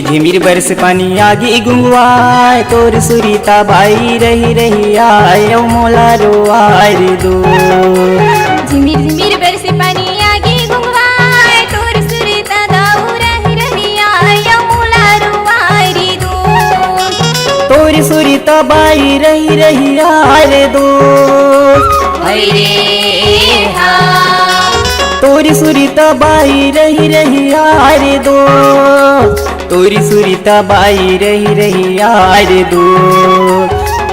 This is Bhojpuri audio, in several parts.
झिमिर बरस पानी आगे गुंगवाए तोर सुरीता बाई रही रही आए मोला रोआए रे दो। झिमिर झिमिर बरस पानी आगे गुंगवाए तोर सुरीता दाऊ रही रही आए मोला रोआए रे दो। तोर सुरीता बाई रही रही आए रे दो। तोरी सुरीता बाई रही रही आरे दो। तोरी सुरीता बाई रही रही आरे दो।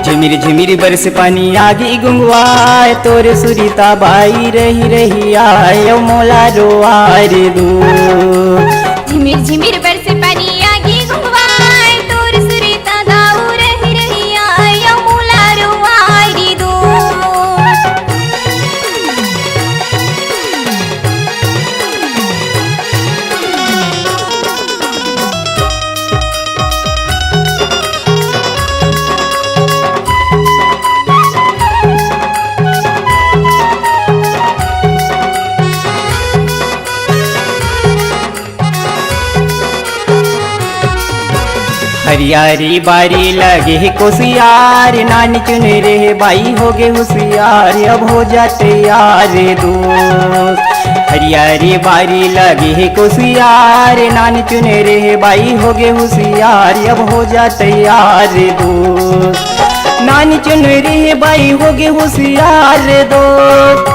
झिमिर झिमिर बरस पानी आगे गुंगवाए तोर सुरीता बाई रही रही आए मोला रोआए दो। झिमिर झिमिर बरस पानी आगे गुंगवाए तोर सुरीता दाऊ रही रही आए मोला रोआए दो। हरियारी बारी लगे कोसियार नानी चुन रे बाई हो गे होशियार अब हो जाते यार दोस्त। हरियारी बारी लगे कोसियार नानी चुन रे बाई हो गे होशियार अब हो जाते यार दोस्त। नानी चुन रे बाई हो गे होशियार दोस्त।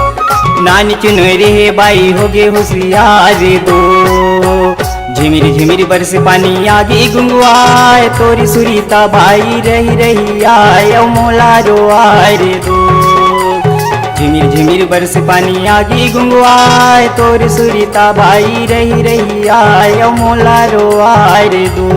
नानी चुन रे बाई हो गे होशियार दोस्त। झिमिर झिमिर बरस पानी आगे गुंगवाए तोरी सुरीता बाई रही रही आए मोला रोआए रे दो। झिमिर झिमिर बरस पानी आगे गुंगवाए तोरी सुरीता बाई रही रही आए मोला रोआए रे दो।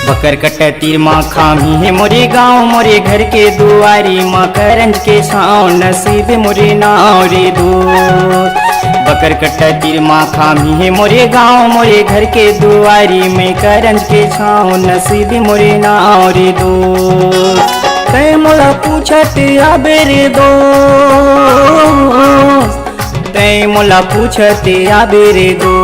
बकर कट तीर माँ खामी है मोरे गाँव मोरे घर के दुआरी माँ करंज के छाँव नसीब मोरे नाव रे दो। बकर कट तीर माँ खामी है मोरे गाँव मोरे घर के दुआरी में करंज के छाँव नसीब मोरे नाव रे दो। तै मोला पूछत आबे रे दो। तै मोला पूछत आबे रे दो।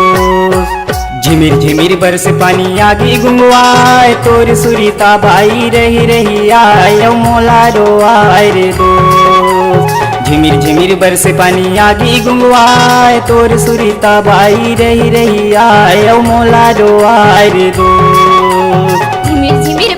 झिमिर झिमिर बरस पानी आगे गुंगवाए तोर सुरीता बाई रही रही आए मोला रोआए रे दो। झिमिर झिमिर बरस पानी आगे गुंगवाए तोर सुरीता बाई रही रही आए मोला रोआए रे दो। झिमिर झिमिर